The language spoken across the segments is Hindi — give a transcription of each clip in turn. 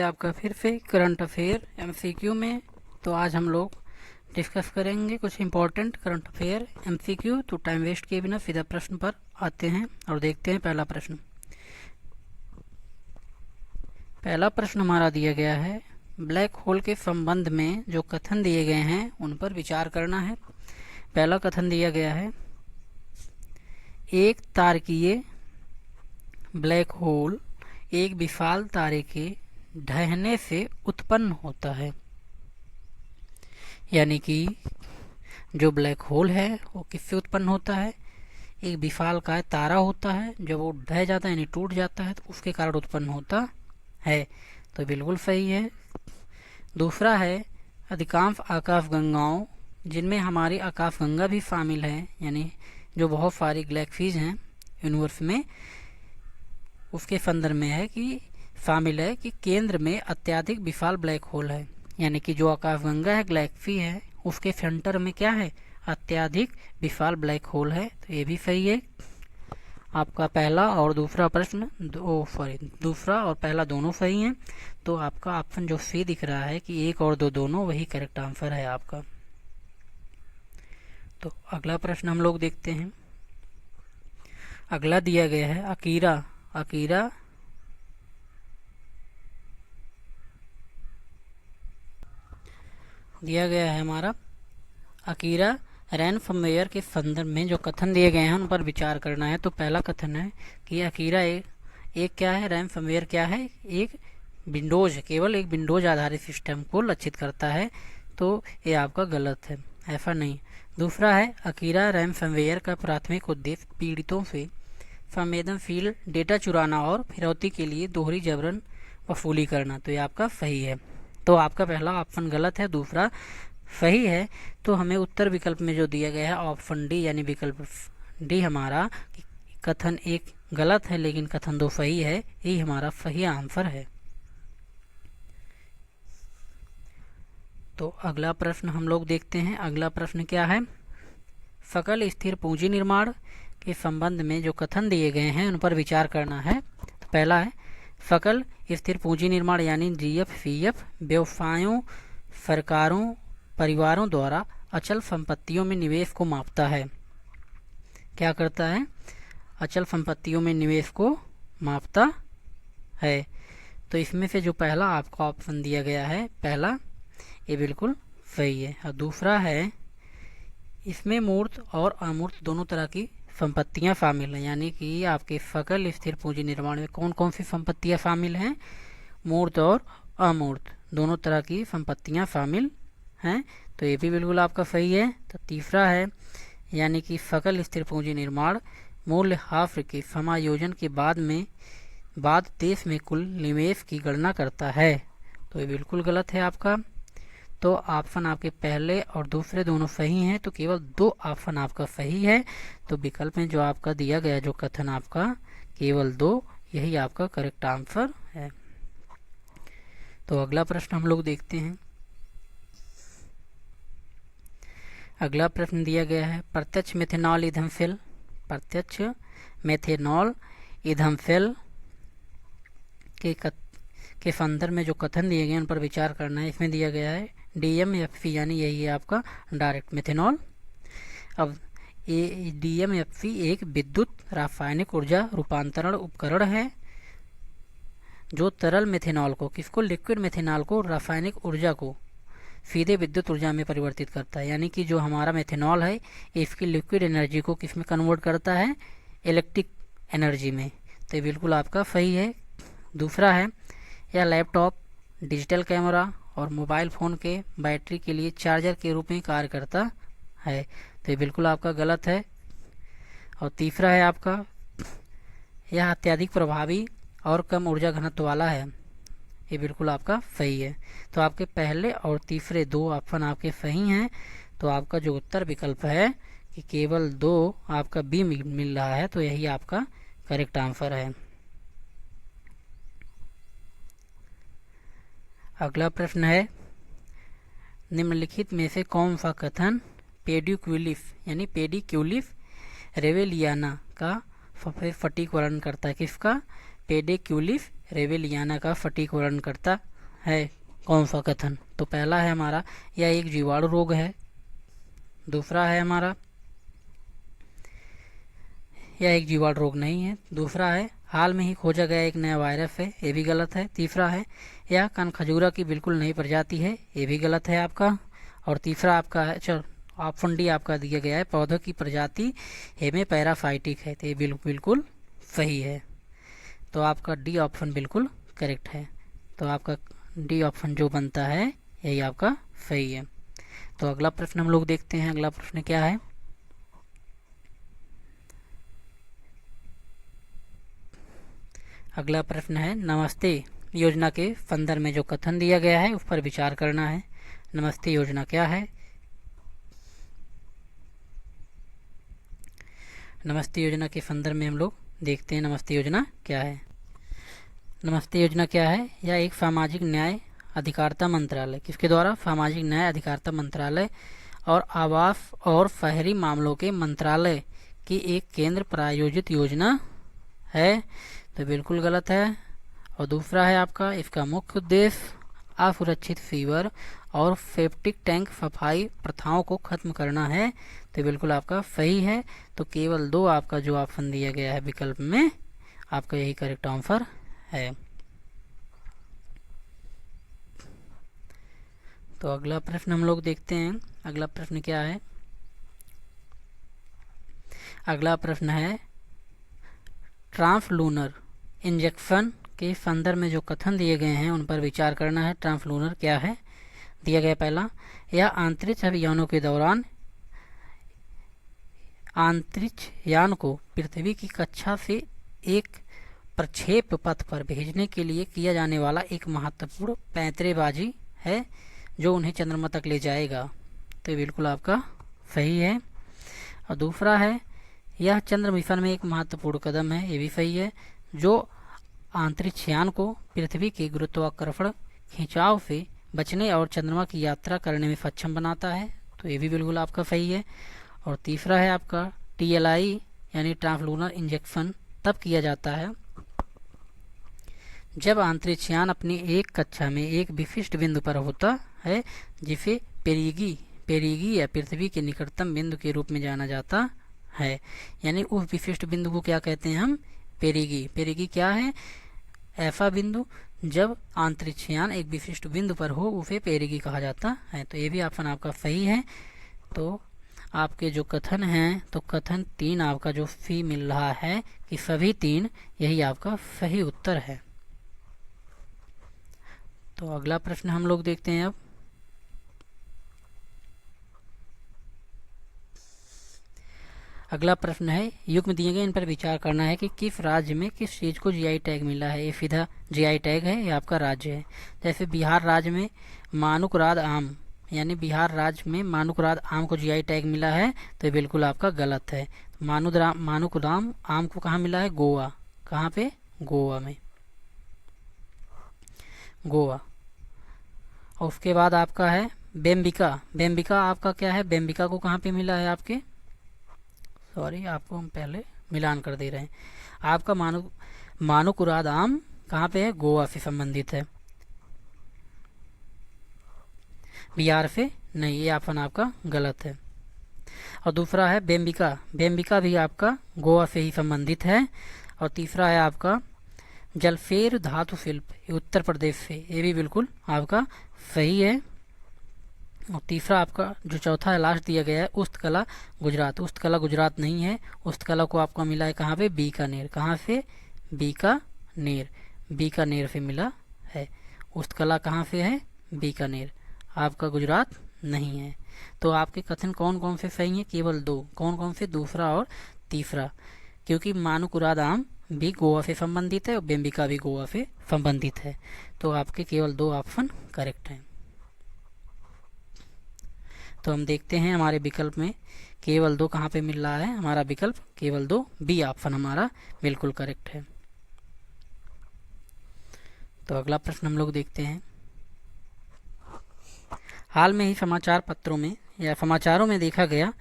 आपका फिर से करंट अफेयर एमसीक्यू में। तो आज हम लोग डिस्कस करेंगे कुछ इम्पोर्टेंट करंट अफेयर एमसीक्यू। तो टाइम वेस्ट किए बिना सीधा प्रश्न पर आते हैं और देखते हैं पहला प्रश्न। पहला प्रश्न हमारा दिया गया है, ब्लैक होल के संबंध में जो कथन दिए गए हैं उन पर विचार करना है। पहला कथन दिया गया है, एक तारकीय ब्लैक होल एक विशाल तारे के ढहने से उत्पन्न होता है। यानी कि जो ब्लैक होल है वो किससे उत्पन्न होता है? एक विशालकाय तारा होता है, जब वो ढह जाता है यानी टूट जाता है तो उसके कारण उत्पन्न होता है। तो बिल्कुल सही है। दूसरा है, अधिकांश आकाशगंगाओं जिनमें हमारी आकाशगंगा भी शामिल है, यानी जो बहुत सारी गैलेक्सीज हैं यूनिवर्स में, उसके संदर्भ में है कि शामिल है कि केंद्र में अत्यधिक विशाल ब्लैक होल है। यानी कि जो आकाशगंगा है, गैलेक्सी है, उसके सेंटर में क्या है? अत्यधिक विशाल ब्लैक होल है। तो ये भी सही है। आपका पहला और दूसरा प्रश्न दूसरा और पहला दोनों सही हैं। तो आपका ऑप्शन जो सी दिख रहा है कि एक और दो दोनों, वही करेक्ट आंसर है आपका। तो अगला प्रश्न हम लोग देखते हैं। अगला दिया गया है, अकीरा दिया गया है हमारा अकीरा रैनसमवेयर के संदर्भ में जो कथन दिए गए हैं उन पर विचार करना है। तो पहला कथन है कि अकीरा एक क्या है? रैनसमवेयर क्या है? एक विंडोज, केवल एक विंडोज आधारित सिस्टम को लक्षित करता है। तो ये आपका गलत है, ऐसा नहीं। दूसरा है, अकीरा रैनसमवेयर का प्राथमिक उद्देश्य पीड़ितों से संवेदनशील डेटा चुराना और फिरौती के लिए दोहरी जबरन वसूली करना। तो ये आपका सही है। तो आपका पहला ऑप्शन गलत है, दूसरा सही है। तो हमें उत्तर विकल्प में जो दिया गया है ऑप्शन डी, यानी विकल्प डी हमारा कथन एक गलत है लेकिन कथन दो सही है, यही हमारा सही आंसर है। तो अगला प्रश्न हम लोग देखते हैं। अगला प्रश्न क्या है? सकल स्थिर पूंजी निर्माण के संबंध में जो कथन दिए गए हैं उन पर विचार करना है। तो पहला है, सकल स्थिर पूंजी निर्माण यानी जीएफ-सीएफ व्यवसायों, सरकारों, परिवारों द्वारा अचल संपत्तियों में निवेश को मापता है। क्या करता है? अचल संपत्तियों में निवेश को मापता है। तो इसमें से जो पहला आपका ऑप्शन दिया गया है, पहला, ये बिल्कुल सही है। और दूसरा है, इसमें मूर्त और अमूर्त दोनों तरह की संपत्तियां शामिल हैं। यानी कि आपके सकल स्थिर पूंजी निर्माण में कौन कौन सी संपत्तियां शामिल हैं? मूर्त और अमूर्त दोनों तरह की संपत्तियां शामिल हैं। तो ये भी बिल्कुल आपका सही है। तो तीसरा है, यानी कि सकल स्थिर पूंजी निर्माण मूल्यह्रास के समायोजन के बाद देश में कुल निवेश की गणना करता है। तो ये बिल्कुल गलत है आपका। तो ऑप्शन आपके पहले और दूसरे दोनों सही हैं, तो केवल दो ऑप्शन आपका सही है। तो विकल्प में जो आपका दिया गया जो कथन आपका केवल दो, यही आपका करेक्ट आंसर है। तो अगला प्रश्न हम लोग देखते हैं। अगला प्रश्न दिया गया है, प्रत्यक्ष मेथेनॉल ईंधन सेल के संदर्भ में जो कथन दिए गए उन पर विचार करना है। इसमें दिया गया है डीएमएफसी, यानी यही है आपका डायरेक्ट मेथेनॉल। अब ये डीएमएफसी एक विद्युत रासायनिक ऊर्जा रूपांतरण उपकरण है जो तरल मेथेनॉल को, किसको? लिक्विड मेथेनॉल को, रासायनिक ऊर्जा को सीधे विद्युत ऊर्जा में परिवर्तित करता है। यानी कि जो हमारा मेथेनॉल है इसकी लिक्विड एनर्जी को किस में कन्वर्ट करता है? इलेक्ट्रिक एनर्जी में। तो ये बिल्कुल आपका सही है। दूसरा है, यह लैपटॉप, डिजिटल कैमरा और मोबाइल फ़ोन के बैटरी के लिए चार्जर के रूप में कार्य करता है। तो ये बिल्कुल आपका गलत है। और तीसरा है आपका, यह अत्यधिक प्रभावी और कम ऊर्जा घनत्व वाला है। ये बिल्कुल आपका सही है। तो आपके पहले और तीसरे दो ऑप्शन आपके सही हैं। तो आपका जो उत्तर विकल्प है कि केवल दो, आपका बी मिल रहा है। तो यही आपका करेक्ट आंसर है। अगला प्रश्न है, निम्नलिखित में से कौन सा कथन पेडिक्यूलिस यानी पेडिक्यूलिस रेवेलियाना का सफेद फटीक वर्णन करता है? किसका? पेडिक्यूलिस रेविलियाना का सटीक वर्णन करता है? कौन सा कथन? तो पहला है हमारा यह एक जीवाणु रोग है। दूसरा है हमारा यह एक जीवाणु रोग नहीं है। दूसरा है हाल में ही खोजा गया एक नया वायरस है, ये भी गलत है। तीसरा है यह कनखजूरा की बिल्कुल नई प्रजाति है, ये भी गलत है आपका। और तीसरा आपका है, चलो ऑप्शन डी आपका दिया गया है, पौधों की प्रजाति हेमे पैराफाइटिक है, तो ये बिल्कुल सही है। तो आपका डी ऑप्शन बिल्कुल करेक्ट है। तो आपका डी ऑप्शन जो बनता है यही आपका सही है। तो अगला प्रश्न हम लोग देखते हैं। अगला प्रश्न क्या है? अगला प्रश्न है नमस्ते योजना के संदर्भ में जो कथन दिया गया है उस पर विचार करना है। नमस्ते योजना क्या है? नमस्ते योजना के संदर्भ में हम लोग देखते हैं नमस्ते योजना क्या है। नमस्ते योजना क्या है? यह एक सामाजिक न्याय अधिकारिता मंत्रालय, किसके द्वारा? सामाजिक न्याय अधिकारिता मंत्रालय और आवास और शहरी मामलों के मंत्रालय की एक केंद्र प्रायोजित योजना है, तो बिल्कुल गलत है। और दूसरा है आपका इसका मुख्य उद्देश्य असुरक्षित फीवर और सेप्टिक टैंक सफाई प्रथाओं को खत्म करना है, तो बिल्कुल आपका सही है। तो केवल दो आपका जो ऑप्शन दिया गया है विकल्प में आपका यही करेक्ट आंसर है। तो अगला प्रश्न हम लोग देखते हैं। अगला प्रश्न क्या है? अगला प्रश्न है ट्रांसलूनर इंजेक्शन के संदर्भ में जो कथन दिए गए हैं उन पर विचार करना है। ट्रांसलूनर क्या है? दिया गया पहला, यह अंतरिक्ष अभियानों के दौरान अंतरिक्ष यान को पृथ्वी की कक्षा से एक प्रक्षेप पथ पर भेजने के लिए किया जाने वाला एक महत्वपूर्ण पैंतरेबाजी है जो उन्हें चंद्रमा तक ले जाएगा, तो ये बिल्कुल आपका सही है। और दूसरा है यह चंद्र मिशन में एक महत्वपूर्ण कदम है, ये भी सही है, जो अंतरिक्ष यान को पृथ्वी के गुरुत्वाकर्षण खिंचाव से बचने और चंद्रमा की यात्रा करने में सक्षम बनाता है, तो ये भी बिल्कुल आपका सही है। और तीसरा है आपका TLI यानी ट्रांसलूनर इंजेक्शन तब किया जाता है जब अंतरिक्ष यान अपनी एक कक्षा में एक विशिष्ट बिंदु पर होता है जिसे पेरिगी या पृथ्वी के निकटतम बिंदु के रूप में जाना जाता है। यानी उस विशिष्ट बिंदु को क्या कहते हैं हम? पेरिगी। पेरिगी क्या है? ऐसा बिंदु जब अंतरिक्ष यान एक विशिष्ट बिंदु पर हो उसे पेरिगी कहा जाता है, तो ये भी ऑप्शन आपका सही है। तो आपके जो कथन हैं तो कथन 3 आपका जो सी मिल रहा है कि सभी 3 यही आपका सही उत्तर है। तो अगला प्रश्न हम लोग देखते हैं। अब अगला प्रश्न है युग्म दिए गए इन पर विचार करना है कि किस राज्य में किस चीज को GI टैग मिला है। ये सीधा GI टैग है, ये आपका राज्य है। जैसे बिहार राज्य में मानुकराद आम, यानी बिहार राज्य में मानुकराद आम को GI टैग मिला है, तो ये बिल्कुल आपका गलत है। मानुकराम आम को कहाँ मिला है? गोवा। कहाँ पे? गोवा में, गोवा। और उसके बाद आपका है बेम्बिका। बेम्बिका आपका क्या है? बेम्बिका को कहाँ पे मिला है आपके? सॉरी, आपको हम पहले मिलान कर दे रहे हैं। आपका मानुकुराद आम कहाँ पे है? गोवा से संबंधित है, बिहार से नहीं, ये ऑप्शन आपका गलत है। और दूसरा है बेम्बिका। बेम्बिका भी आपका गोवा से ही संबंधित है। और तीसरा है आपका जलफेर धातु शिल्प, ये उत्तर प्रदेश से, ये भी बिल्कुल आपका सही है। और तीसरा आपका जो चौथा है लास्ट दिया गया है उस्तकला गुजरात। उस्तकला गुजरात नहीं है, उस्तकला को आपको मिला है कहाँ पे? बीकानेर। कहाँ से? बीकानेर, बीकानेर से मिला है। उस्तकला कहाँ से है? बीकानेर, आपका गुजरात नहीं है। तो आपके कथन कौन कौन से सही हैं? केवल 2। कौन कौन से? दूसरा और तीसरा, क्योंकि मानुकुराद आम भी गोवा से संबंधित है और बेम्बिका भी गोवा से संबंधित है। तो आपके केवल 2 ऑप्शन करेक्ट हैं। तो हम देखते हैं हमारे विकल्प में केवल 2 कहाँ पे मिल रहा है। हमारा विकल्प केवल 2 बी ऑप्शन हमारा बिल्कुल करेक्ट है। तो अगला प्रश्न हम लोग देखते हैं। हाल में ही समाचार पत्रों में या समाचारों में देखा गया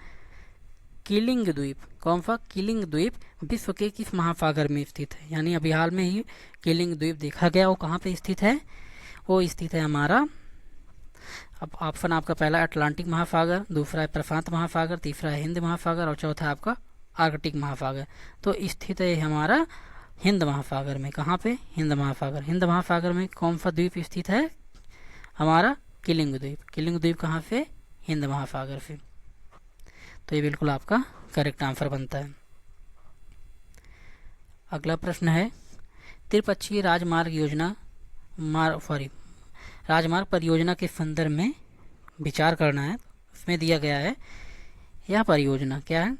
कीलिंग द्वीप, कौन सा कीलिंग द्वीप विश्व के किस महासागर में स्थित है? यानी अभी हाल में ही कीलिंग द्वीप देखा गया, वो कहाँ पे स्थित है? वो स्थित है हमारा, अब ऑप्शन आपका पहला अटलांटिक महासागर, दूसरा है प्रशांत महासागर, तीसरा है हिंद महासागर और चौथा आपका आर्कटिक महासागर। तो स्थित है हमारा हिंद महासागर में। कहाँ पे? हिंद महासागर। हिंद महासागर में कौन सा द्वीप स्थित है? हमारा कीलिंग द्वीप। कीलिंग द्वीप कहाँ से? हिंद महासागर से। तो ये बिल्कुल आपका करेक्ट आंसर बनता है। अगला प्रश्न है, त्रिपक्षीय राजमार्ग योजना राजमार्ग परियोजना के संदर्भ में विचार करना है। उसमें दिया गया है, यह परियोजना क्या है?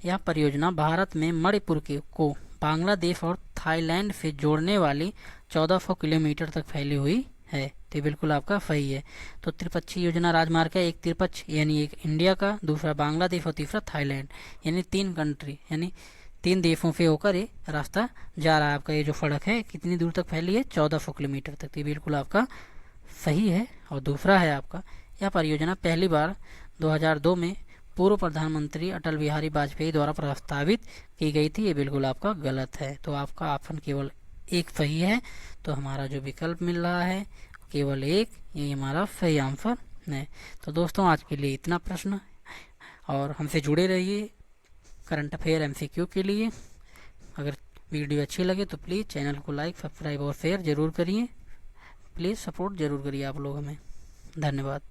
यह परियोजना भारत में मणिपुर को बांग्लादेश और थाईलैंड से जोड़ने वाली 1400 किलोमीटर तक फैली हुई है। तो बिल्कुल आपका सही है। तो त्रिपक्षीय योजना राजमार्ग है, एक त्रिपक्ष यानी एक इंडिया का, दूसरा बांग्लादेश और तीसरा थाईलैंड, यानी 3 कंट्री यानी 3 देशों से होकर ये रास्ता जा रहा है। आपका ये जो सड़क है कितनी दूर तक फैली है? 1400 किलोमीटर तक। तो बिल्कुल आपका सही है। और दूसरा है आपका, यह परियोजना पहली बार 2002 में पूर्व प्रधानमंत्री अटल बिहारी वाजपेयी द्वारा प्रस्तावित की गई थी। ये बिल्कुल आपका गलत है। तो आपका ऑप्शन केवल एक सही है। तो हमारा जो विकल्प मिल रहा है केवल एक, ये हमारा सही आंसर है। तो दोस्तों आज के लिए इतना प्रश्न, और हमसे जुड़े रहिए करंट अफेयर एमसीक्यू के लिए। अगर वीडियो अच्छी लगे तो प्लीज़ चैनल को लाइक, सब्सक्राइब और शेयर जरूर करिए। प्लीज़ सपोर्ट जरूर करिए आप लोग हमें। धन्यवाद।